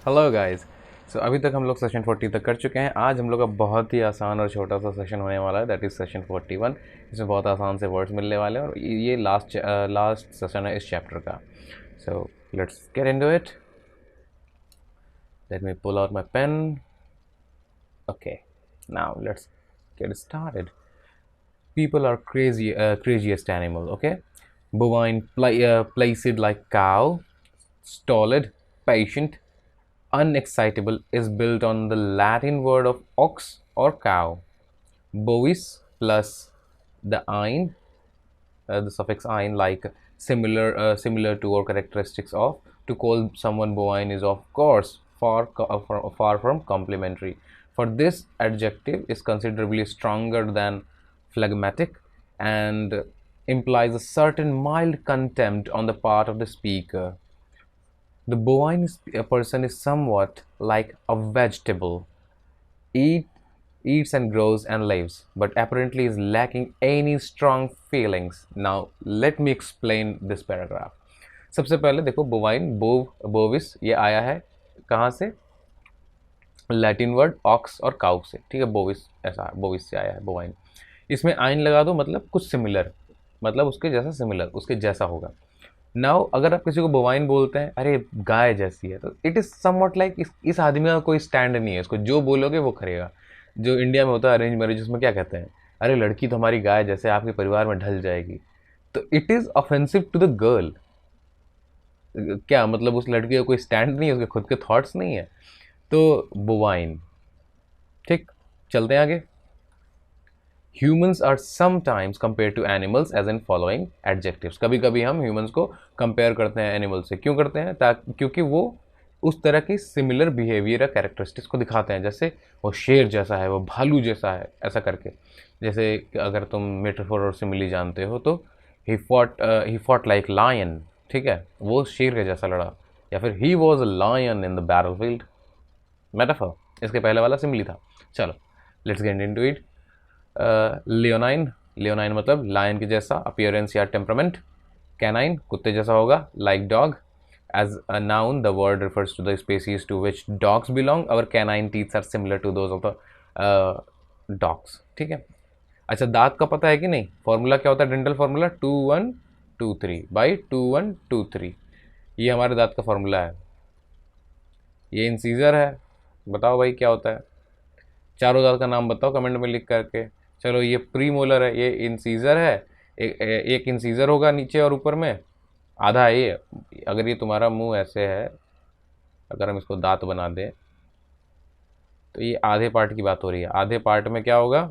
Hello guys. सो अभी तक हम लोग सेशन 40 तक कर चुके हैं। आज हम लोग का बहुत ही आसान और छोटा सा सेशन होने वाला है, दैट इज़ सेशन 41। इसमें बहुत आसान से वर्ड्स मिलने वाले हैं और ये लास्ट सेशन है इस चैप्टर का। So let's get into it. Let me pull out my pen. Okay, now let's get started. People are craziest animal. Okay, bovine, placid like cow, stolid, patient, unexcitable is built on the Latin word of ox or cow. Bovis plus the ein, the suffix ein, like similar to or characteristics of. To call someone bovine is of course far from complimentary. For this adjective is considerably stronger than phlegmatic and implies a certain mild contempt on the part of the speaker. The bovine person is somewhat like a vegetable, eat, eats and grows and lives, but apparently is lacking any strong feelings. Now, let me explain this paragraph. सबसे पहले देखो bovine bovis ये आया है कहाँ से? Latin word aux और cow से, ठीक है। बोविस ऐसा बोविस से आया है बोवाइन। इसमें आइन लगा दो मतलब कुछ सिमिलर, मतलब उसके जैसा सिमिलर, उसके जैसा होगा। नाउ अगर आप किसी को बोवाइन बोलते हैं, अरे गाय जैसी है, तो इट इज़ समवट लाइक इस आदमी का कोई स्टैंड नहीं है, इसको जो बोलोगे वो करेगा। जो इंडिया में होता है अरेंज मैरिज, उसमें क्या कहते हैं, अरे लड़की तो हमारी गाय जैसे आपके परिवार में ढल जाएगी। तो it is offensive to the girl. क्या मतलब उस लड़की का कोई स्टैंड नहीं है, उसके खुद के थॉट्स नहीं है। तो बोवाइन, ठीक। चलते हैं आगे। Humans are sometimes compare to animals as in following adjectives. कभी कभी हम ह्यूमन्स को कंपेयर करते हैं एनिमल से। क्यों करते हैं? ताकि क्योंकि वो उस तरह की सिमिलर बिहेवियर या कैरेक्टरिस्टिक्स को दिखाते हैं। जैसे वो शेर जैसा है, वो भालू जैसा है, ऐसा करके। जैसे अगर तुम मेटाफोर और सिमिली जानते हो तो ही फॉट लाइक लायन, ठीक है, वो शेर के जैसा लड़ा। या फिर he was a lion in the battle field, metaphor. इसके पहले वाला सिमिली था। चलो let's get into it. Leonine, leonine मतलब लायन के जैसा, अपीयरेंस या टेम्परामेंट। कैनाइन कुत्ते जैसा होगा, like dog. As a noun the word refers to the species to which dogs belong. Our canine teeths are similar to those of the dogs, ठीक है। अच्छा, दांत का पता है कि नहीं? फॉर्मूला क्या होता है? Dental formula 2 1 2 3/2 1 2 3। ये हमारे दांत का फार्मूला है। ये इंसीजर है। बताओ भाई क्या होता है? चारों दांत का नाम बताओ कमेंट में लिख करके। चलो, ये प्री मोलर है, ये इंसीजर है। एक इंसीजर होगा नीचे और ऊपर में, आधा है ये। अगर ये तुम्हारा मुंह ऐसे है, अगर हम इसको दांत बना दें तो ये आधे पार्ट की बात हो रही है। आधे पार्ट में क्या होगा?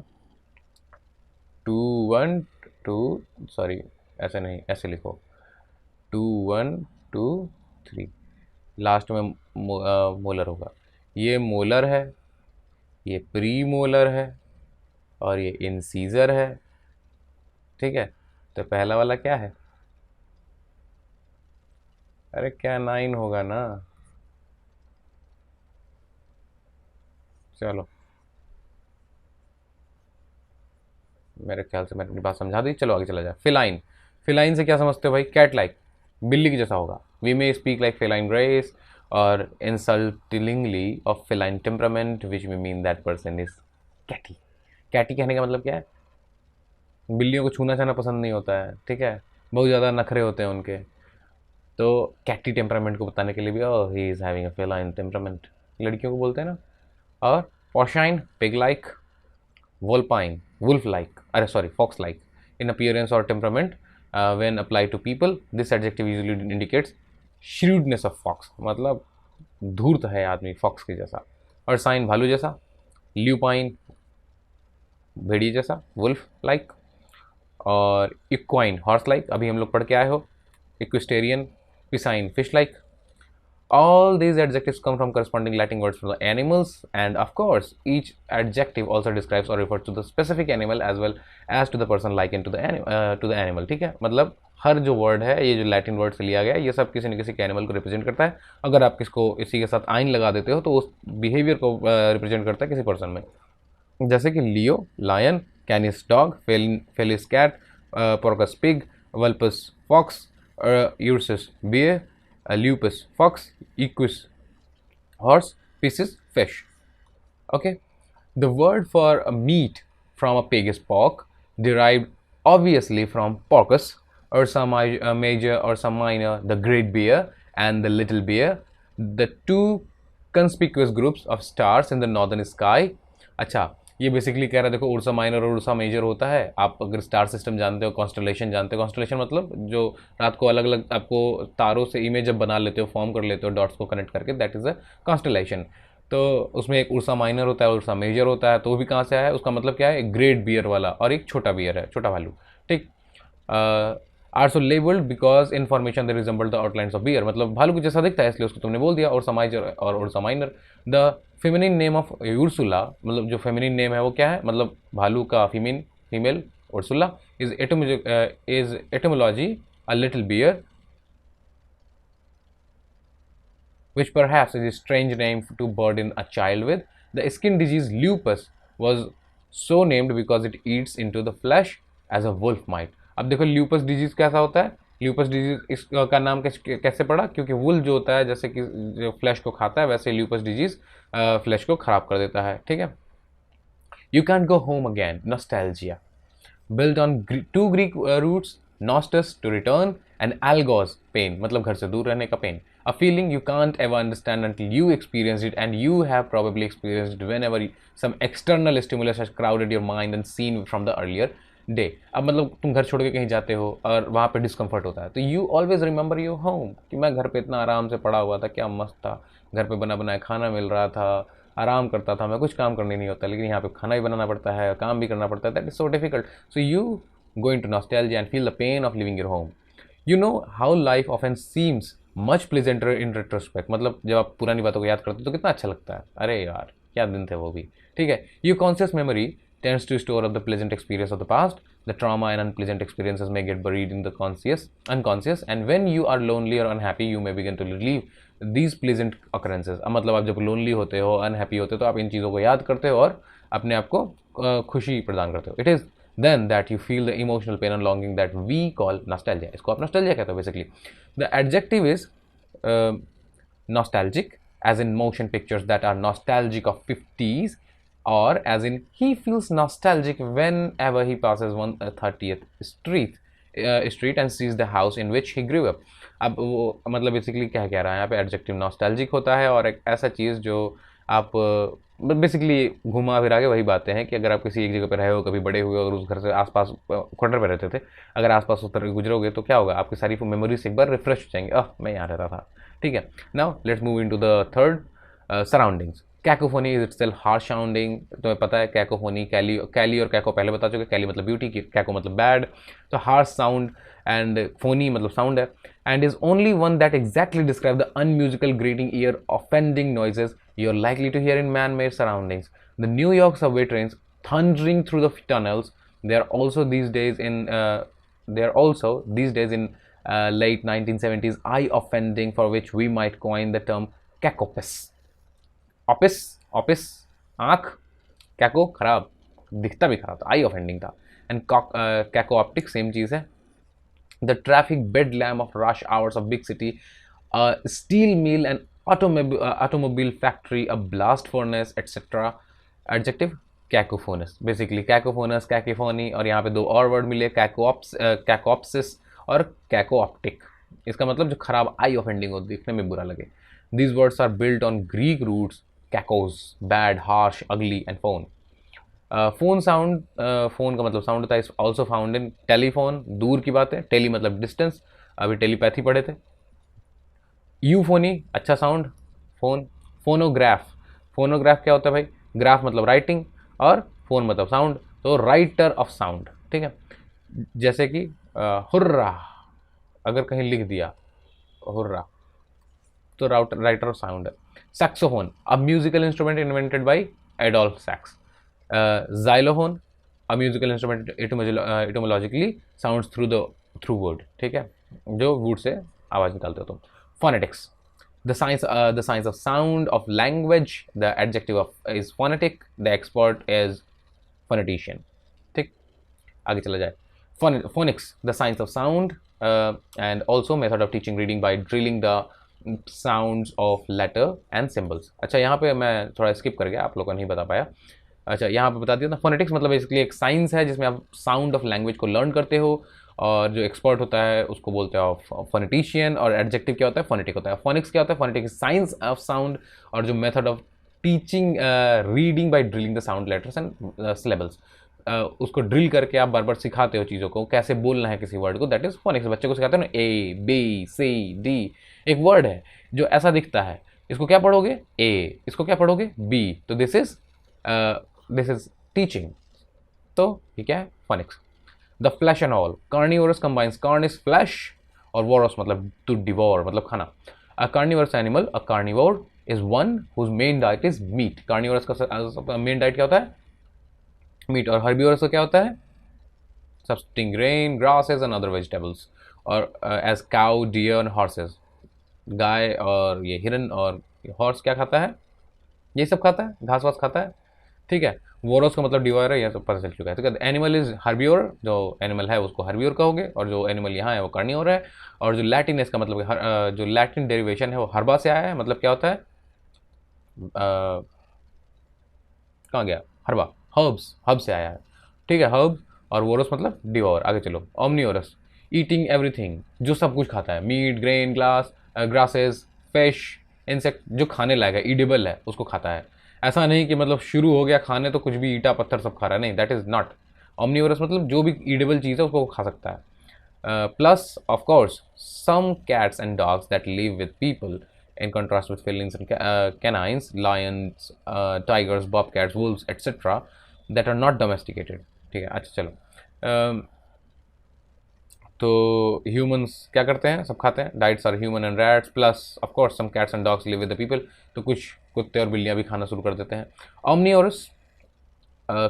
2 1 2, सॉरी ऐसे नहीं, ऐसे लिखो 2 1 2 3। लास्ट में मोलर होगा। ये मोलर है, ये प्री मोलर है और ये इंसीजर है, ठीक है। तो पहला वाला क्या है? अरे क्या 9 होगा ना। चलो, मेरे ख्याल से मैंने अपनी बात समझा दी। चलो आगे चला जाए। फिलाइन, फिलाइन से क्या समझते हो भाई? कैट लाइक, बिल्ली के जैसा होगा। We may speak like feline race और insultingly of feline temperament which may mean that person is catty. Catty कहने का मतलब क्या है? बिल्लियों को छूना छाना पसंद नहीं होता है, ठीक है, बहुत ज़्यादा नखरे होते हैं उनके। तो कैटी टेम्परामेंट को बताने के लिए भी oh he is having a feline temperament, लड़कियों को बोलते हैं ना। और porcine, pig like. Vulpine, wolf like, अरे sorry fox like in appearance और temperament when apply to people. This adjective usually indicates shrewdness of fox, मतलब धूर्त है आदमी फॉक्स के जैसा। और साइन, भालू जैसा। ल्यूपाइन, भेड़िए जैसा, वुल्फ लाइक। और इक्वाइन, हॉर्स लाइक, अभी हम लोग पढ़ के आए हो। Equestrian, piscine, fish like. All these adjectives come from corresponding Latin words for the animals, and of course, each adjective also describes or refers to the specific animal as well as to the person likened to the animal. ठीक है, मतलब हर जो word है, ये जो Latin word से लिया गया है, ये सब किसी न किसी के एनिमल को रिप्रेजेंट करता है। अगर आप किसको इसी के साथ आइन लगा देते हो तो उस बिहेवियर को रिप्रेजेंट करता है किसी पर्सन में। जैसे कि leo lion, canis dog, felis cat, porcus pig, vulpes fox, ursus bear, lupus fox, equus Horse, pieces, fish. Okay. The word for a meat from a pig is pork, derived obviously from porcus, ursa major, ursa minor, the great bear and the little bear, the two conspicuous groups of stars in the northern sky. अच्छा, ये basically कह रहा है, देखो Ursa minor और Ursa major होता है। आप अगर स्टार सिस्टम जानते हो, कॉन्स्टलेशन जानते हो, कॉन्स्टलेशन मतलब जो रात को अलग अलग आपको तारों से इमेज जब बना लेते हो, फॉर्म कर लेते हो डॉट्स को कनेक्ट करके, दैट इज़ अ कॉन्स्टलेशन। तो उसमें एक उर्सा माइनर होता है, उर्सा मेजर होता है। तो वो भी कहाँ से आया है, उसका मतलब क्या है, एक ग्रेट बियर वाला और एक छोटा बियर है, छोटा भालू। ठीक। Are so labelled because information they resemble the outlines of bear, मतलब भालू को जैसा दिखता है इसलिए उसको तुमने बोल दिया उर्सा मेजर और Ursa minor. The feminine name of Ursula, मतलब जो फेमिनिन नेम है वो क्या है, मतलब भालू का female Ursula is etymology a little bear, which perhaps is a strange name to burden a child with. The skin disease lupus was so named because it eats into the flesh as a wolf might. अब देखो lupus disease कैसा होता है, lupus disease इसका नाम कैसे पड़ा, क्योंकि वुल जो होता है जैसे कि जो फ्लैश को खाता है, वैसे ल्यूपस डिजीज फ्लैश को खराब कर देता है। ठीक है। You can't go home again, nostalgia built on two Greek roots, nostos to return and algos pain, मतलब घर से दूर रहने का pain, a feeling you can't ever understand until you experience it, and you have probably experienced it whenever some external stimulus has crowded your mind and seen from the earlier day. अब मतलब तुम घर छोड़ के कहीं जाते हो और वहाँ पे डिस्कम्फर्ट होता है, तो you always remember your home, कि मैं घर पे इतना आराम से पड़ा हुआ था, क्या मस्त था, घर पे बना बनाया खाना मिल रहा था, आराम करता था मैं, कुछ काम करने नहीं होता, लेकिन यहाँ पे खाना भी बनाना पड़ता है, काम भी करना पड़ता है, that is so difficult. So you go into nostalgia and feel the pain of living your home. You know how life often seems much pleasanter in retrospect, मतलब जब आप पुरानी बातों को याद करते हो तो कितना अच्छा लगता है, अरे यार क्या दिन थे वो भी। ठीक है। You conscious memory tends to store up the pleasant experience of the past. The trauma and unpleasant experiences may get buried in the unconscious, and when you are lonely or unhappy, you may begin to relieve these pleasant occurrences. अब मतलब आप जब lonely होते हो, unhappy होते हो, तो आप इन चीज़ों को याद करते हो और अपने आप को खुशी प्रदान करते हो। It is then that you feel the emotional pain and longing that we call nostalgia. इसको आप nostalgia कहते हो basically. The adjective is uh, nostalgic, as in motion pictures that are nostalgic of 50s, or as in he feels nostalgic whenever he passes 130th street and sees the house in which he grew up. अब वो मतलब basically क्या कह रहा है यहाँ पे, adjective nostalgic होता है और एक ऐसा चीज़ जो आप बेसिकली घुमा फिरा के वही बातें हैं कि अगर आप किसी एक जगह पर रहे हो, कभी बड़े हुए और उस घर से आसपास क्वार्टर पे रहते थे, अगर आसपास उस तरह गुजरोगे तो क्या होगा, आपकी सारी मेमोरीज एक बार रिफ्रेश हो जाएंगे, मैं यहाँ रहता था। ठीक है। Now let's move into the third, surroundings. Cacophony is itself harsh sounding, तुम्हें पता है कैकोफोनी, कैली और कैको पहले बता चुके, कैली मतलब ब्यूटी, कैको मतलब बैड, तो हार्श साउंड एंड फोनी मतलब साउंड है, and is only one that exactly describes the unmusical grating ear offending noises you're likely to hear in man-made surroundings. The New York subway trains thundering through the tunnels, they are also these days in late 1970s eye offending, for which we might coin the term cacopus. Opis आँख, caco खराब, दिखता भी खराब था, eye offending था, and caco optic same चीज़ है। The traffic bedlam of rush hours of big city, steel mill and automobile factory, a blast furnace etcetera. Adjective cacophonous, basically cacophonous, cacophony, और यहाँ पे दो और वर्ड मिले, कैकोप्सिस और कैको ऑप्टिक। इसका मतलब जो खराब, आई ऑफेंडिंग हो, दिखने में बुरा लगे। These words are built on Greek roots, kakos, bad, harsh, ugly, and phone. Phone sound, phone का मतलब sound होता है, is also found in telephone, दूर की बात है, टेली मतलब distance, अभी टेलीपैथी पढ़े थे। यूफोनी, अच्छा साउंड, फोन। फोनोग्राफ, फोनोग्राफ क्या होता है भाई, ग्राफ मतलब राइटिंग और फोन मतलब साउंड, तो राइटर ऑफ साउंड। ठीक है। जैसे कि हुर्रा, अगर कहीं लिख दिया हुर्रा, तो राइटर ऑफ साउंड है। Saxophone, a musical instrument invented by Adolph Sax. Xylophone, a musical instrument etymologically sounds through word, ठीक है, जो वुड से आवाज निकालते हो तुम। Phonetics, the science of sound of language, the adjective of is phonetic, the expert is phonetician। ठीक, आगे चला जाए। Phonics, the science of sound, and also method of teaching reading by drilling the sounds of letter and symbols. अच्छा, यहाँ पे मैं थोड़ा skip कर गया, आप लोगों को नहीं बता पाया। अच्छा, यहाँ पे बता दिया था, फोनेटिक्स मतलब बेसिकली एक साइंस है जिसमें आप साउंड ऑफ लैंग्वेज को लर्न करते हो, और जो एक्सपर्ट होता है उसको बोलते हैं ऑफ फोनेटिशियन। और एडजेक्टिव क्या होता है? फोनेटिक होता है। फोनिक्स क्या होता है? फोनेटिक साइंस ऑफ साउंड, और जो method of teaching reading by drilling the sound letters and syllables. उसको ड्रिल करके आप बार बार सिखाते हो चीज़ों को, कैसे बोलना है किसी वर्ड को, दैट इज फोनिक्स। बच्चे को सिखाते हो ना, ए बी सी डी। एक वर्ड है जो ऐसा दिखता है, इसको क्या पढ़ोगे? ए। इसको क्या पढ़ोगे? बी। तो दिस इज टीचिंग। तो ये क्या है? Phonics. The flesh and all, carnivorous combines, carn is flesh, और वोरस मतलब टू डिवोर, मतलब खाना। A carnivorous animal, a carnivore is one whose main diet is meat. Carnivorous का मेन डाइट क्या होता है? मीट। और हर्बिवोरस का क्या होता है? Subsisting grain, grasses and other vegetables. और as cow, deer and horses, गाय और ये हिरन और हॉर्स क्या खाता है? ये सब खाता है, घास वास खाता है, ठीक है। वोरस का मतलब डिवोर है, यह सब पता चल चुका है, ठीक है। एनिमल इज हर्बियोर, जो एनिमल है उसको हर्बियोर कहोगे, और जो एनिमल यहाँ है वो कार्नियोर है। और जो लैटिन है, इसका मतलब जो लैटिन डेरिवेशन है वो हर्बा से आया है, मतलब क्या होता है? कहाँ गया? हर्बा, हर्ब्स, हर्ब से आया है, ठीक है, हर्ब। और वोरस मतलब डिवोर। आगे चलो, ओमनियोरस, ईटिंग एवरीथिंग, जो सब कुछ खाता है, meat, grain, grasses, fish, insect, जो खाने लायक है, ईडेबल है, उसको खाता है। ऐसा नहीं कि मतलब शुरू हो गया खाने तो कुछ भी ईटा पत्थर सब खा रहा है, नहीं, दैट इज नॉट। ओमनियोरस मतलब जो भी ईडेबल चीज़ है उसको खा सकता है। Plus, of course, some cats and dogs that live with people, in contrast with felines and canines, lions, tigers, bobcats, wolves, etc., that are not domesticated. ठीक है, अच्छा चलो। तो ह्यूमंस क्या करते हैं? सब खाते हैं। Diets are human and rats, plus of course some cats and dogs live with the people. तो कुछ कुत्ते और बिल्लियाँ भी खाना शुरू कर देते हैं। ऑमनियोरस,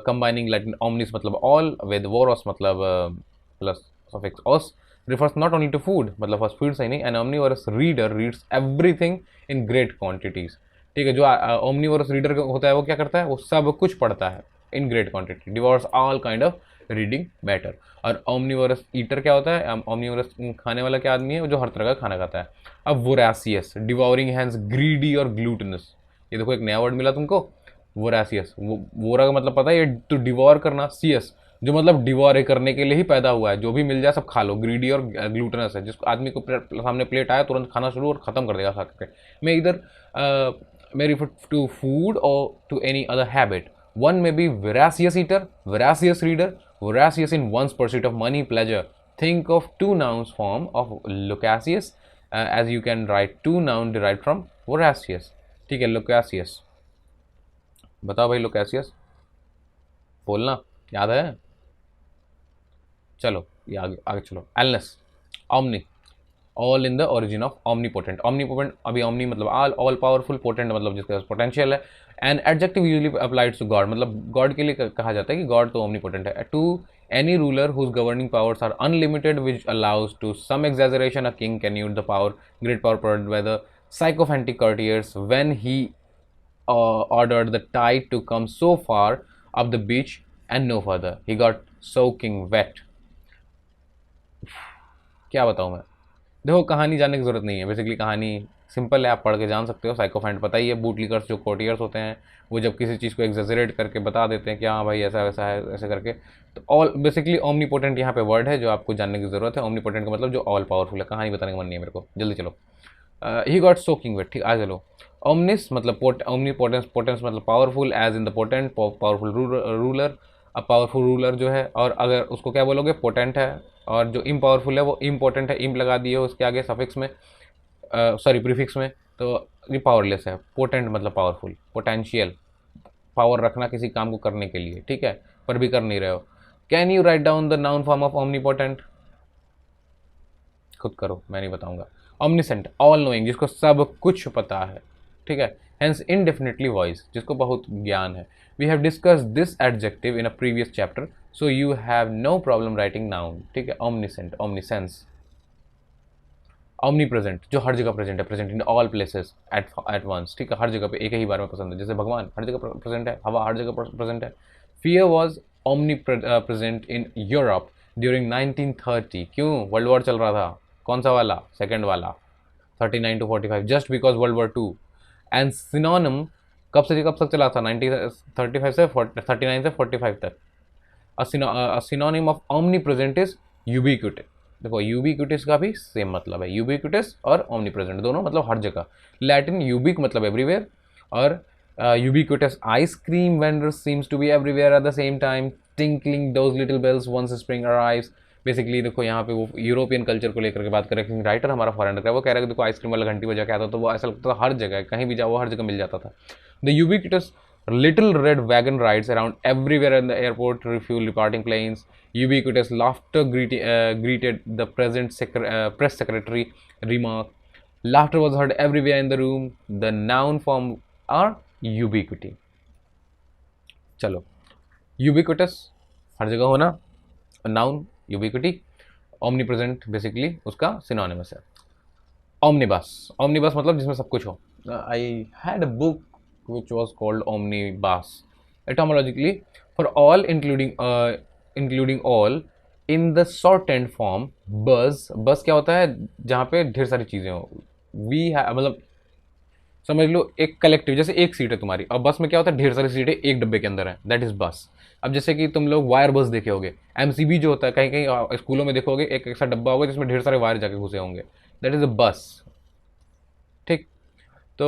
combining Latin omnis मतलब all with voros मतलब plus suffix os, refers not only to food, मतलब फर्स्ट फूड से ही नहीं। an omnivorous reader reads everything in great quantities। ठीक है, जो omnivorous reader होता है वो क्या करता है? वो सब कुछ पढ़ता है in great quantity, devours all kind of reading matter। और omnivorous eater क्या होता है? omnivorous खाने वाला क्या आदमी है? जो हर तरह का खाना खाता है। अब voracious, devouring hence greedy और glutinous। ये देखो एक नया वर्ड मिला तुमको, वोरासियस। वोरा का मतलब पता है? ये टू डिवोर करना। सीएस जो मतलब डिवोर करने के लिए ही पैदा हुआ है, जो भी मिल जाए सब खा लो। ग्रीडी और ग्लूटनस है, जिसको आदमी को सामने प्लेट आया तुरंत खाना शुरू और खत्म कर देगा खा करके। मैं इधर may refer to food or to any other habit. One may be voracious eater, voracious reader, voracious in one's pursuit of money, pleasure. Think of two nouns form of loquacious, as you can write two noun derived from voracious। ठीक है, loquacious। बताओ भाई, loquacious बोलना याद है? चलो ये आगे आगे चलो। Allness, omni, all in the origin of omnipotent। omnipotent अभी omni मतलब ऑल पावरफुल, पोटेंट मतलब जिसके पास पोटेंशियल है। And adjective usually applied to God, मतलब गॉड के लिए कहा जाता है कि गॉड तो omnipotent है। To any ruler whose governing powers are unlimited which allows to some exaggeration, a king can use the power, great power provided by the sycophantic courtiers when he ordered the tide to come so far up the beach and no further. He got soaking wet। क्या बताऊँ मैं? देखो, कहानी जानने की ज़रूरत नहीं है, बेसिकली कहानी सिंपल है, आप पढ़ के जान सकते हो। साइकोफेंट पता ही है, बूट लीकर्स जो कोटियर्स होते हैं, वो जब किसी चीज़ को एग्जेजरेट करके बता देते हैं कि हाँ भाई ऐसा वैसा है, ऐसे करके। तो ऑल बेसिकली ओमनीपोटेंट यहाँ पे वर्ड है जो आपको जानने की ज़रूरत है। ओमनीपोटेंट का मतलब जो ऑल पावरफुल है। कहानी बताने का मन नहीं है मेरे को, जल्दी चलो। ही गॉट सोकिंग वेट, ठीक, आ चलो। ओमनिस मतलब ओमनी पोटेंस, पोटेंस मतलब powerful, as in the potent, powerful ruler. अब पावरफुल रूलर जो है, और अगर उसको क्या बोलोगे? पोटेंट है। और जो इम्पावरफुल है वो इम्पोर्टेंट है, इम्प लगा दिए हो उसके आगे सफिक्स में, सॉरी प्रीफिक्स में, तो ये पावरलेस है। पोटेंट मतलब पावरफुल, पोटेंशियल, पावर रखना किसी काम को करने के लिए, ठीक है, पर भी कर नहीं रहे हो। Can you write down the noun form of omnipotent? खुद करो, मैं नहीं बताऊंगा। omniscient, ऑल नोइंग, जिसको सब कुछ पता है, ठीक है। हेंस indefinitely वॉइस, जिसको बहुत ज्ञान है। We have discussed this adjective in a previous chapter, so you have no problem writing noun, ठीक है। omniscient, omniscience, omnipresent, जो हर जगह प्रेजेंट है, present in all places at once, ठीक है, हर जगह पे एक ही बार में पसंद है। जैसे भगवान हर जगह प्रेजेंट है, हवा हर जगह प्रेजेंट है। Fear was omni present in Europe during 1930। क्यों? वर्ल्ड वॉर चल रहा था। कौन सा वाला? सेकेंड वाला। 39 to 45 just because world war two. And synonym कब से कब तक चला था, 1935 से 39 से 45 तक. a synonym of omnipresent is ubiquitous. देखो यूबिक्विटिस का भी सेम मतलब है, यूबिक्विटिस और ओमनीप्रेजेंट दोनों मतलब हर जगह. लैटिन यूबिक मतलब एवरीवेयर, और ubiquitous ice cream vendors seems to be everywhere at the same time, tinkling those little bells once spring arrives. Basically देखो यहाँ पे वो यूरोपियन कल्चर को लेकर के बात कर रहे हैं. राइटर हमारा फॉरेनर का, वो कह रहा है कि देखो आइसक्रीम वाला घंटी बजा के आता था, तो वो ऐसा लगता था हर जगह, कहीं भी जाओ हर जगह मिल जाता था. The ubiquitous little red wagon rides around everywhere in the airport, refuel departing planes. Ubiquitous laughter greeted the press secretary remark. Laughter was heard everywhere in the room. The noun form are ubiquity. चलो, ubiquitous हर जगह होना, noun ubiquity, omnipresent basically उसका synonymous है. Omnibus, omnibus मतलब जिसमें सब कुछ हो. I had a book which was called omnibus. Etymologically, for all including all, in the shortened form, bus क्या होता है, जहाँ पे ढेर सारी चीज़ें हो. मतलब समझ लो एक कलेक्टिव, जैसे एक सीट है तुम्हारी, और बस में क्या होता है, ढेर सारी सीटें एक डब्बे के अंदर है, दैट इज बस. अब जैसे कि तुम लोग वायर बस देखे होगे, एमसीबी जो होता है, कहीं कहीं स्कूलों में देखोगे एक ऐसा डब्बा होगा जिसमें ढेर सारे वायर जाके घुसे होंगे, दैट इज अ बस. ठीक. So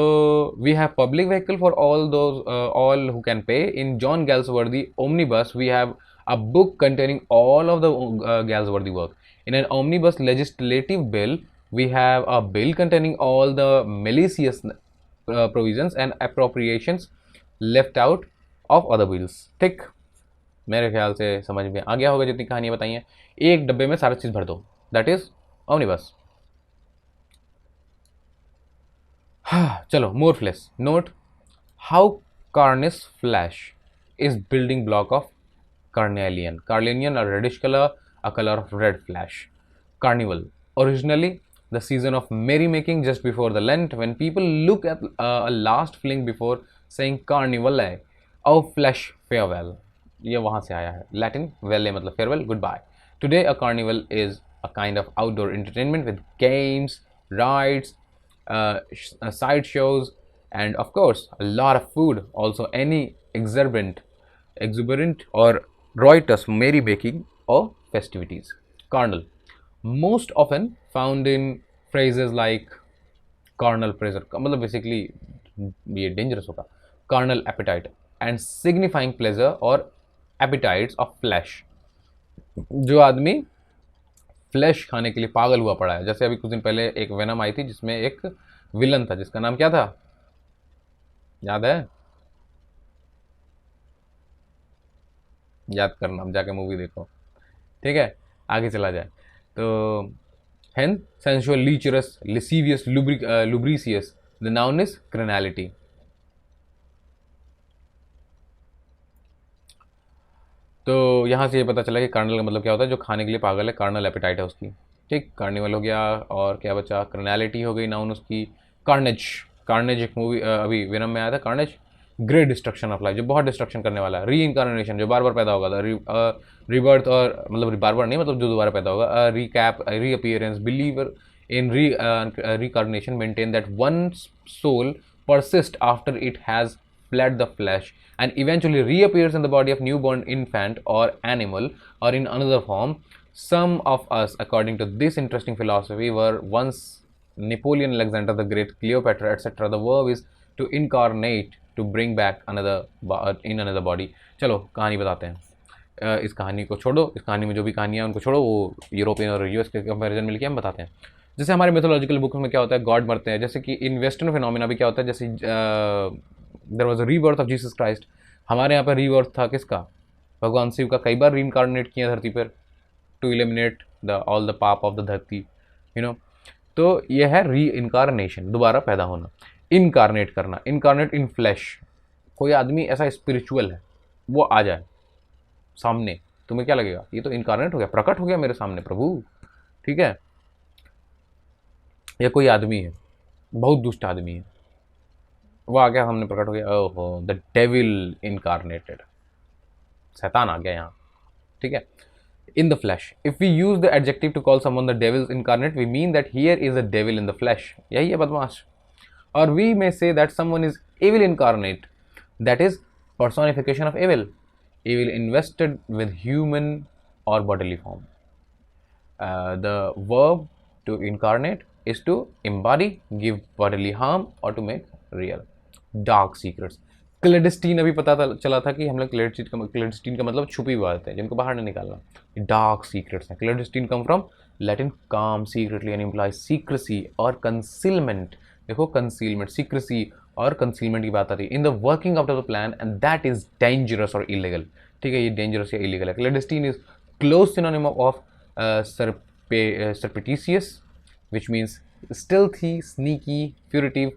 we have public vehicle for all who can pay. In John Galsworthy omnibus, we have a book containing all of the Galsworthy work. In an omnibus legislative bill, we have a bill containing all the malicious provisions and appropriations left out of other bills. ठीक, मेरे ख्याल से समझ में आ गया होगा जितनी कहानियाँ बताई हैं. एक डब्बे में सारा चीज़ भर दो, दैट इज omnibus. चलो, more flesh. Note how Carnis flesh is building block of carnelian. Carnelian, a reddish color, a color of red flesh. Carnival, originally the season of merrymaking just before the Lent, when people look at a last fling before saying carnivale, oh flesh farewell. ये वहाँ से आया है. Latin vale मतलब farewell, goodbye. Today a carnival is a kind of outdoor entertainment with games, rides, side shows, and of course a lot of food. Also any exuberant or riotous merrymaking or festivities. Carnal, most often found in phrases like carnal pleasure, मतलब basically ये dangerous होगा, carnal appetite, and signifying pleasure or appetites of flesh. जो आदमी flash खाने के लिए पागल हुआ पड़ा है. जैसे अभी कुछ दिन पहले एक वेनम आई थी जिसमें एक विलन था जिसका नाम क्या था, याद है? याद करना, जाके मूवी देखो. ठीक है, आगे चला जाए तो हेन sensual, lecherous, lascivious, lubricious. The noun is carnality. तो यहाँ से ये पता चला कि कार्नल का मतलब क्या होता है, जो खाने के लिए पागल है, कार्नल एपिटाइट है उसकी. ठीक, कार्निवल हो गया, और क्या बचा, क्रिनालिटी हो गई नाउन उसकी. कार्नेज, कार्नेज एक मूवी अभी विनम में आया था, carnage, great destruction of life, जो बहुत डिस्ट्रक्शन करने वाला है. री इनकारनेशन, जो बार बार पैदा होगा था. रिबर्थ, और मतलब बार बार नहीं, मतलब जो दोबारा पैदा होगा. Recap, reappearance. Believer in reincarnation maintain that one's soul persists after it has fled the flesh and eventually reappears in the body of newborn infant or animal or in another form. Some of us, according to this interesting philosophy, were once Napoleon, Alexander the Great, Cleopatra, etc. The verb is to incarnate, to bring back another in another body. चलो कहानी बताते हैं. इस कहानी को छोड़ो, इस कहानी में जो भी कहानियाँ उनको छोड़ो, वो यूरोपियन और यूएस के कंपेरिजन मिलकर हम बताते हैं. जैसे हमारे मिथोलॉजिकल बुक में क्या होता है, गॉड मरते हैं. जैसे कि इन वेस्टर्न फिनोमिना भी क्या होता है, जैसे there was a rebirth of Jesus Christ. हमारे यहाँ पर रीबर्थ था किसका, भगवान शिव का. कई बार रीइनकार्नेट किया धरती पर to eliminate the all the पाप ऑफ द धरती, यू नो. तो यह है री इनकारनेशन, दोबारा पैदा होना. इनकारनेट करना, इनकारनेट इन फ्लैश. कोई आदमी ऐसा स्पिरिचुअल है, वो आ जाए सामने, तुम्हें क्या लगेगा, ये तो इनकारनेट हो गया, प्रकट हो गया मेरे सामने प्रभु. ठीक है, या कोई आदमी है, बहुत दुष्ट आदमी है, वो आ गया सामने, प्रकट हो गया, ओहो द डेविल इनकारनेटेड, शैतान आ गया यहाँ. ठीक है, in the flesh. If we use the adjective to call someone the devil's incarnate, we mean that here is a devil in the flesh. यही है बदमाश. Or we may say that someone is evil incarnate, that is personification of evil, evil invested with human or bodily form. The verb to incarnate is to embody, give bodily harm or to make real. Dark secrets. क्लेडिस्टीन अभी पता चला था कि हम लोग क्लेडिस्टीन का मतलब छुपी बात है जिनको बाहर नहीं निकालना. डार्क सीक्रेट्स हैं. क्लेडिस्टीन कम फ्रॉम लैटिन काम सीक्रेटली एंड इम्प्लाई सीक्रेसी और कंसीलमेंट. देखो कंसीलमेंट, सीक्रेसी और कंसीलमेंट की बात आती है in the working out of the plan and that is dangerous और इलीगल. ठीक है, ये डेंजरस या इलीगल है. Clandestine is close synonym of surreptitious, which means stealthy, sneaky, furtive,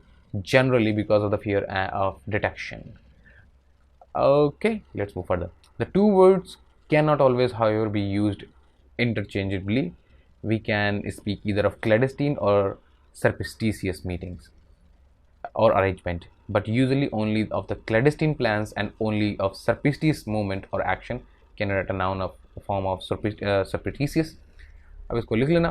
generally because of the fear of detection. Okay, let's move further. The two words cannot always, however, be used interchangeably. We can speak either of clandestine or surreptitious meetings or arrangement, but usually only of the clandestine plans and only of surreptitious movement or action can get a noun of form of surreptitious. अब इसको लिख लेना.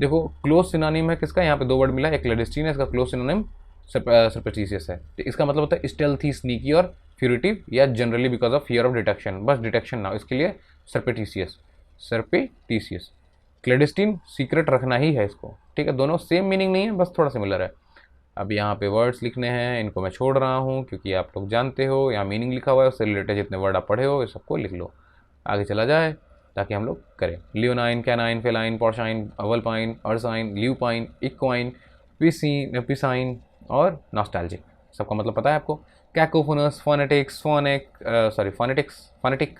देखो close synonym है किसका, यहाँ पे दो वर्ड मिला, एक क्लैंडेस्टीन है, इसका क्लोज सिनोनिम सरप्टिशियस है. तो इसका मतलब होता है स्टेल्थी, स्नीकी और फ्यूरिटिव या generally because of fear of detection. बस डिटेक्शन ना, इसके लिए सरप्टिशियस. सरप्टिशियस. क्लैंडेस्टीन सीक्रेट रखना ही है इसको. ठीक है, दोनों सेम मीनिंग नहीं है, बस थोड़ा सिमिलर है. अब यहाँ पे वर्ड्स लिखने हैं, इनको मैं छोड़ रहा हूँ क्योंकि आप लोग जानते हो यहाँ मीनिंग लिखा हुआ है, उससे रिलेटेड जितने वर्ड आप पढ़े हो ये सबको लिख लो. आगे चला जाए ताकि हम लोग करें. Leonine, canine, feline, porcine, vulpine, ursine, lupine, equine, piscine और नॉस्टैल्जिक. सबका मतलब पता है आपको. Cacophonous, phonetics, phonetic,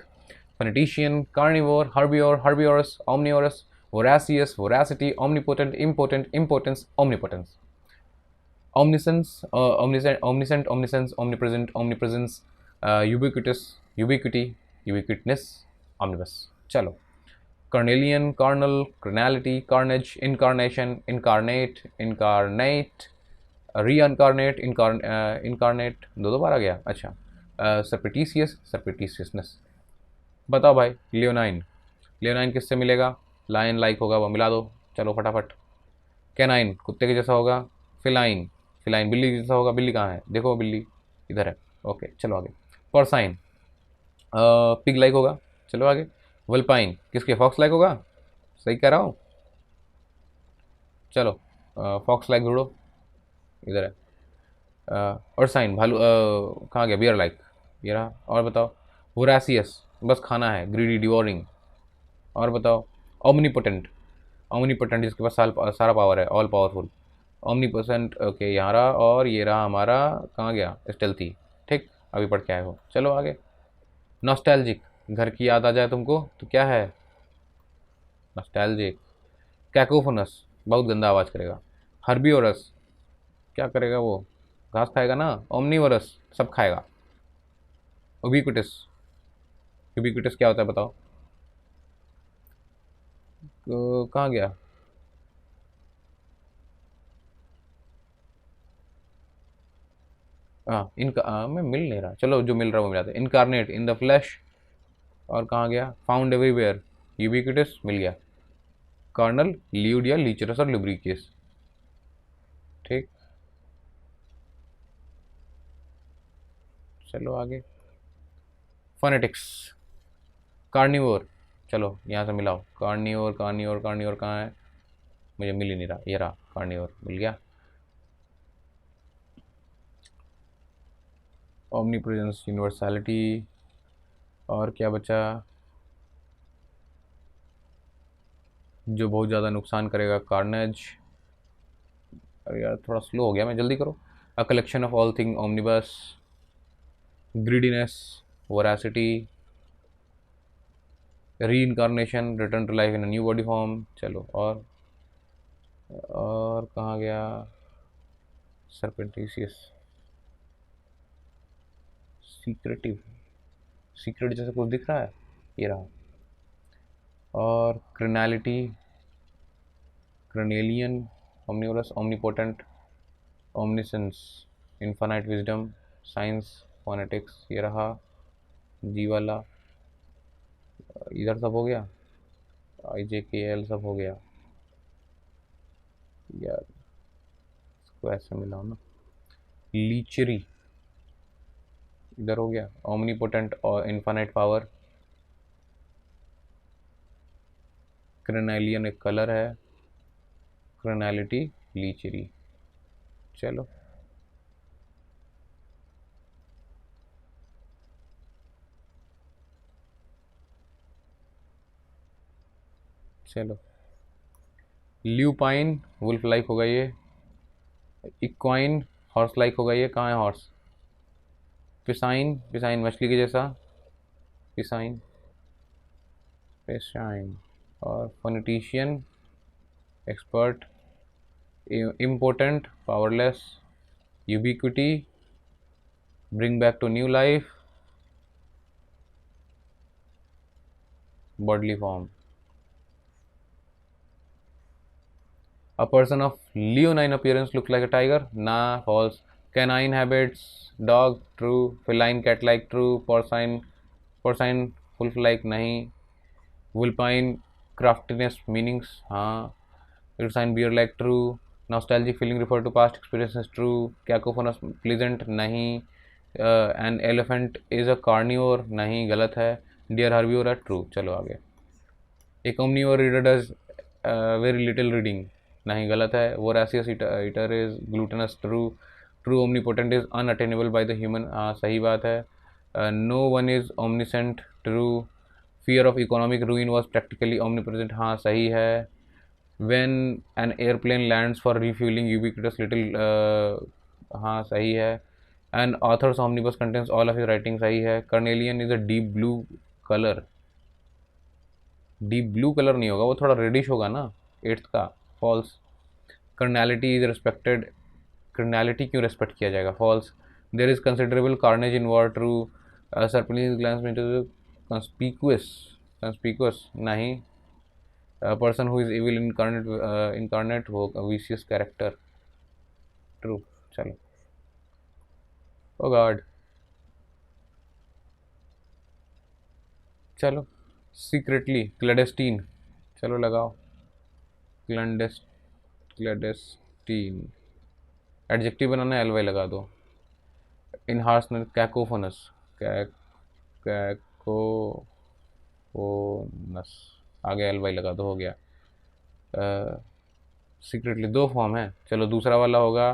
phonetician, carnivore, herbivorous, omnivorous, voracious, voracity, omnipotent, impotent, impotence, omnipotence. omniscience, omniscient, omniscience, omnipresent, omnipresence, ubiquitous, ubiquity, ubiquitous, omnibus. चलो. Carnelian, carnal, carnality, carnage, incarnation, incarnate, incarnate, reincarnate, incarnate, दो बार आ गया. अच्छा. Surreptitious, surreptitiousness. बताओ भाई. Leonine, leonine किससे मिलेगा? Lion like होगा, वो मिला दो. चलो फटाफट. कैनाइन कुत्ते के जैसा होगा. फिलाइन, फिलाइन बिल्ली जैसा होगा. बिल्ली कहाँ है? देखो बिल्ली इधर है. ओके चलो आगे. पर्साइन पिग लाइक होगा. चलो आगे. वल्पाइन किसके? फॉक्स लाइक होगा. सही कह रहा हूँ. चलो फॉक्स लाइक ढूंढो, इधर है. अर्साइन भालू, कहाँ गया? बियर लाइक, ये रहा. और बताओ. वोरासियस बस खाना है, ग्रीडी, डिवोरिंग. और बताओ. ओमनीपोटेंट, ओमनीपोटेंट जिसके पास सारा पावर है, ऑल पावरफुल. ओमनीपोटेंट, ओके यहाँ रहा. और ये रहा हमारा, कहाँ गया? स्टेल्थी. ठीक, अभी पढ़ के आए हो. चलो आगे. नॉस्टैल्जिक, घर की याद आ जाए तुमको तो क्या है? नॉस्टैल्जिक. कैकोफोनस बहुत गंदा आवाज़ करेगा. हर्बियोरस क्या करेगा वो? घास खाएगा ना. ओमनीवरस सब खाएगा. उबिक्विटस, उबिक्विटस क्या होता है बताओ? कहाँ गया? हाँ इनका मैं मिल नहीं रहा. चलो जो मिल रहा है वो मिलाते हैं. Incarnate, in the flash. और कहाँ गया? Found everywhere. यूबिक्विटस मिल गया. कार्नल, ल्यूड या लीचरस और लुब्रिकियस. ठीक, चलो आगे. फोनेटिक्स. कार्निवोर, चलो यहाँ से मिलाओ. कार्निवोर, कार्निवोर, कार्निवोर कहाँ है? मुझे मिल ही नहीं रहा. ये रहा. कार्निवोर मिल गया. ओमनीप्रेजेंस, यूनिवर्सैलिटी. और क्या बचा? जो बहुत ज़्यादा नुकसान करेगा, कार्नेज. अरे यार थोड़ा स्लो हो गया मैं, जल्दी करो. A collection of all thing, omnibus. Greediness, voracity. Reincarnation, return to life in a new body form. चलो और कहाँ गया? सरपेंटिशियस, सीक्रेटिव, सीक्रेट जैसे कुछ दिख रहा है, ये रहा. और carnality, carnelian, omnivorous, omnipotent, omniscience, infinite wisdom, science, phonetics, ये रहा. जी वाला इधर सब हो गया. IJKL सब हो गया यार, इसको ऐसे मिलाओ ना। लीचरी इधर हो गया। ओमनीपोटेंट और इन्फानाइट पावर। क्रेनालियन एक कलर है। क्रेनालिटी लीचरी। चलो चलो। ल्यूपाइन वुल्फ लाइक होगा ये। इक्वाइन हॉर्स लाइक होगा ये। कहाँ है हॉर्स? पिसाइन पिसाइन मछली के जैसा। Piscine piscine. और phonetician expert. Important powerless. Ubiquity bring back to new life. Bodily form. A person of leonine appearance looks like a tiger. Nah, false. Canine habits. Dog. True. Feline cat-like. True. Porcine wolf-like. नहीं. Vulpine craftiness meanings. हाँ. Ursine bear-like. True. Nostalgic feeling refer to past experiences. True. Cacophonous pleasant. नहीं. An elephant is a carnivore. नहीं, गलत है. Deer herbivore है. True. चलो आगे. एक omnivore reader does very little reading. नहीं, गलत है. voracious eater is glutinous. True. True omnipotent is unattainable by the human. हाँ, सही बात है. No one is omniscient. True. Fear of economic ruin was practically omnipresent. हाँ, सही है. When an airplane lands for refueling, ubiquitous little. हाँ, सही है. An author's omnibus contains all of his writing. सही है. Carnelian is a deep blue color. Deep blue colour नहीं होगा, वो थोड़ा रेडिश होगा ना. एट्थ का. False. Carnality is respected. Carnality क्यों रेस्पेक्ट किया जाएगा? False. There is considerable carnage in war. True. Surprise glance में कंस्पिकुअस. कंस्पिकुअस नहीं. Person who is evil incarnate वो विशियस कैरेक्टर. ट्रू. चलो. Oh God. चलो. Secretly clandestine. चलो लगाओ. क्लेडेस्टीन. एडजेक्टिव बनाना है, एलवाई लगा दो. इन हार्सनेस कैकोफोनस. कैकोफोनस. आगे एलवाई लगा दो, हो गया. सीक्रेटली दो फॉर्म है. चलो दूसरा वाला होगा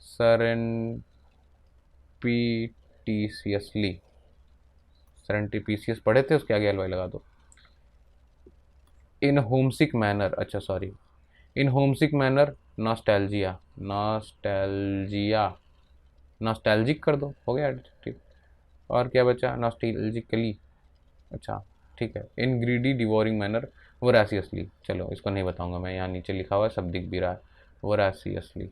सरेंटिपिटियसली. सरेंटिपिशियस पढ़े थे, उसके आगे एलवाई लगा दो. In homesick manner. अच्छा sorry. In homesick manner. Nostalgia. Nostalgia. Nostalgic कर दो, हो गया एडजेक्टिव. और क्या बचा? नॉस्टैल्जिकली. अच्छा ठीक है. इन ग्रीडी डिवोरिंग मैनर. वोरासियसली. चलो इसको नहीं बताऊंगा मैं, यहाँ नीचे लिखा हुआ है, सब दिख भी रहा है. वोरासियसली.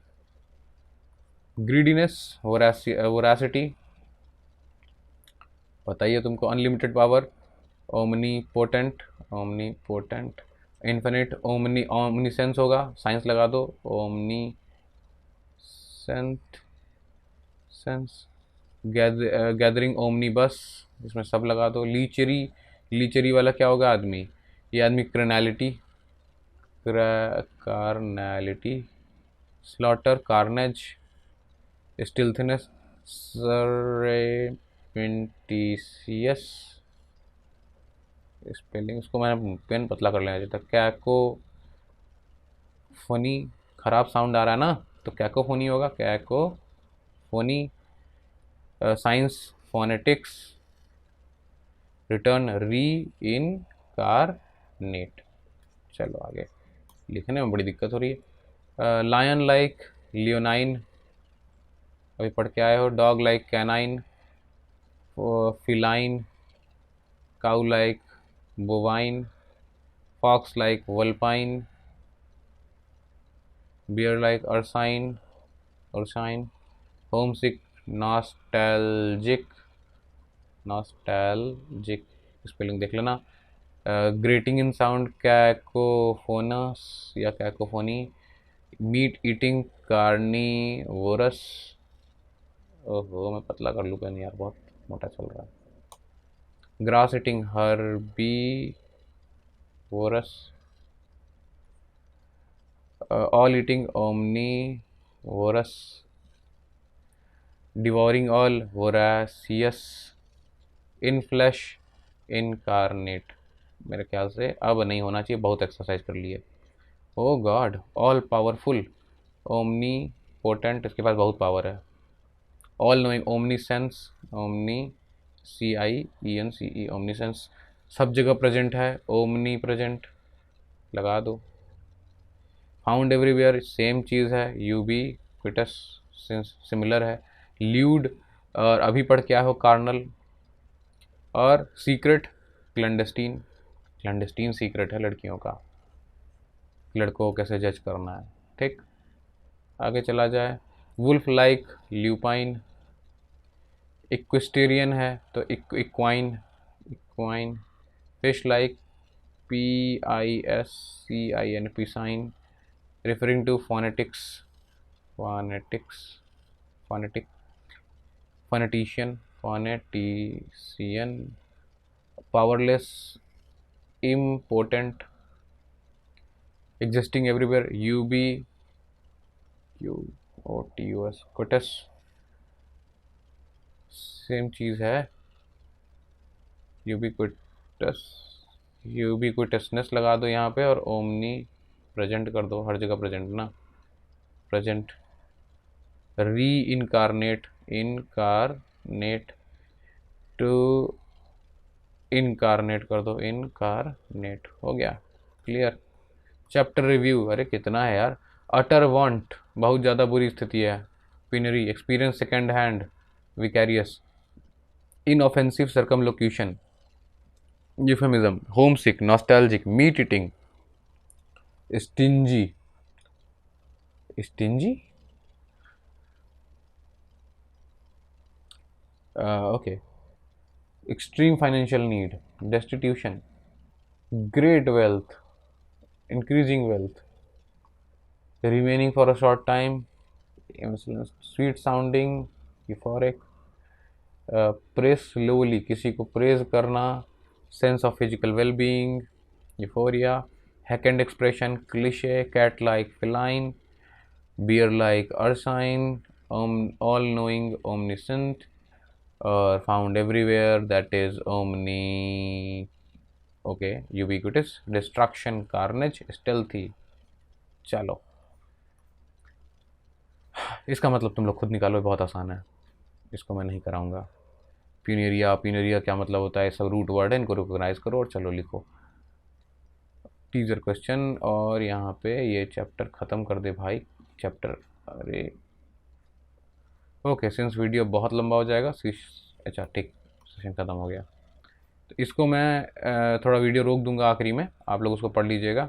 ग्रीडीनेस. वोरासिटी. बताइए तुमको. Unlimited power. Omnipotent. Omnipotent. Infinite. Omniscience होगा, साइंस लगा दो. Omni sense. गैदरिंग ओमनीबस, इसमें सब लगा दो. लीचरी. लीचरी वाला क्या होगा? आदमी. ये आदमी क्रेनालिटी. कार्नैलिटी. स्लॉटर. कार्नेज. स्टिल्थनेस. सरेपिंटिशियस. स्पेलिंग इसको मैंने पेन पतला कर लेना चाहिए था. कैकोफोनी. खराब साउंड आ रहा है ना, तो कैकोफोनी होगा. Cacophony. Science. Phonetics. Return. Reincarnate. चलो आगे. लिखने में बड़ी दिक्कत हो रही है. Lion like. लियोनाइन. अभी पढ़ के आए हो. Dog like. Canine. Feline. Cow like. Bovine. Fox like. Vulpine. Bear like. Ursine. Ursine. Homesick. Nostalgic. Nostalgic. Spelling देख लेना. ग्रेटिंग इन साउंड. कैकोफोनस या कैकोफोनी. Meat eating. कार्निवोरस. ओहो, मैं पतला कर लूँ पेन यार, बहुत मोटा चल रहा है. Grass eating. Herbivorous. All eating omnivorous, devouring all voracious, in flesh incarnate. मेरे ख्याल से अब नहीं होना चाहिए, बहुत एक्सरसाइज कर लिए। Oh God, all powerful, omnipotent, इसके पास बहुत पावर है। All knowing, omniscience, omni CIENCE, omniscience, सब जगह प्रेजेंट है, ओमनी प्रेजेंट लगा दो। फाउंड एवरीवेयर, सेम चीज़ है, यूबी क्विटस सिमिलर है। ल्यूड, और अभी पढ़ क्या हो, कार्नल। और सीक्रेट, क्लैंडस्टीन, क्लैंडस्टीन सीक्रेट है लड़कियों का, लड़कों को कैसे जज करना है। ठीक, आगे चला जाए। Wolf like, lupin. इक्विस्टेरियन है तो equine, equine. Fish like, PISCIN, piscine. Referring to phonetics, phonetics, phonetic, phonetician, phonetician. Powerless, important. Existing everywhere, QUOTUS, क्विटस, सेम चीज़ है, यूबिक्विटस, यूबिक्विटसनेस लगा दो यहाँ पे, और ओमनी प्रेजेंट कर दो, हर जगह प्रेजेंट ना, प्रेजेंट। री इनकारनेट, इनकारनेट टू इनकारनेट कर दो, इनकारनेट हो गया, क्लियर। चैप्टर रिव्यू, अरे कितना है यार। अटर वांट, बहुत ज़्यादा बुरी स्थिति है। Penury, experience second hand, vicarious. Inoffensive circumlocution, euphemism. Homesick, nostalgic, meat eating. Stingy, stingy, okay. Extreme financial need, destitution. Great wealth, increasing wealth. Remaining for a short time, sweet sounding, euphoric. Press slowly, किसी को praise करना, sense of physical wellbeing, euphoria. Hackneyed expression, cliche, cat like, feline. Bear like, ursine. All knowing, omniscient. और found everywhere, that is omni, okay, ubiquitous. Destruction, carnage, stealthy. चलो, इसका मतलब तुम लोग खुद निकालो, बहुत आसान है, इसको मैं नहीं कराऊंगा। प्यूनेरिया, प्यूनेरिया क्या मतलब होता है, सब रूट वर्ड है, इनको रिकोगनाइज करो और चलो लिखो टीजर क्वेश्चन। और यहाँ पे ये चैप्टर ख़त्म कर दे भाई, चैप्टर, अरे ओके, सिंस वीडियो बहुत लंबा हो जाएगा, अच्छा ठीक, सेशन ख़त्म हो गया, तो इसको मैं थोड़ा वीडियो रोक दूंगा आखिरी में, आप लोग उसको पढ़ लीजिएगा।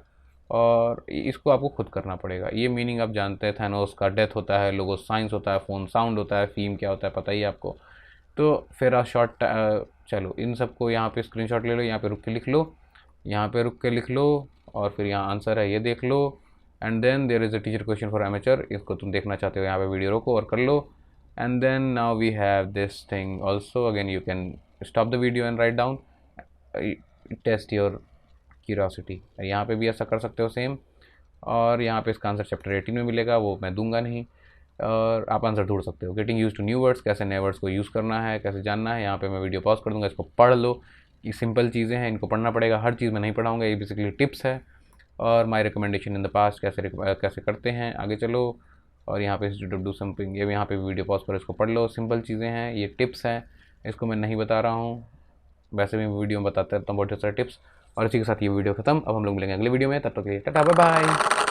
और इसको आपको खुद करना पड़ेगा। ये मीनिंग आप जानते हैं, थैनोस का डेथ होता है, लोगो साइंस होता है, फ़ोन साउंड होता है, फीम क्या होता है पता ही है आपको। तो फिर आप शॉर्ट, चलो इन सबको यहाँ पे स्क्रीनशॉट ले लो, यहाँ पे रुक के लिख लो, यहाँ पे रुक के लिख लो, और फिर यहाँ आंसर है ये देख लो। And then there is a teacher question for amateur, इसको तुम देखना चाहते हो यहाँ पे वीडियो रोको और कर लो। And then now we have this thing also, again you can stop the video and write down, test your curiosity. यहाँ पे भी ऐसा कर सकते हो सेम। और यहाँ पे इसका आंसर चैप्टर 18 में मिलेगा, वो मैं दूंगा नहीं, और आप आंसर ढूंढ सकते हो। Getting use to new words, कैसे नए वर्ड्स को यूज़ करना है, कैसे जानना है। यहाँ पे मैं वीडियो पॉज कर दूंगा, इसको पढ़ लो, ये सिंपल चीज़ें हैं, इनको पढ़ना पड़ेगा, हर चीज़ मैं नहीं पढ़ाऊँगा, ये बेसिकली टिप्स है। और my recommendation in the past, कैसे करते हैं, आगे चलो। और यहाँ पे डू समथिंग, ये यहाँ पे वीडियो पॉज करो, इसको पढ़ लो, सिंपल चीज़ें हैं, ये टिप्स हैं, इसको मैं नहीं बता रहा हूँ, वैसे भी वीडियो में बताते रहता हूँ बहुत सारे टिप्स। और इसी के साथ ये वीडियो खत्म। अब हम लोग मिलेंगे अगले वीडियो में, तब तक के लिए टाटा बाय बाय।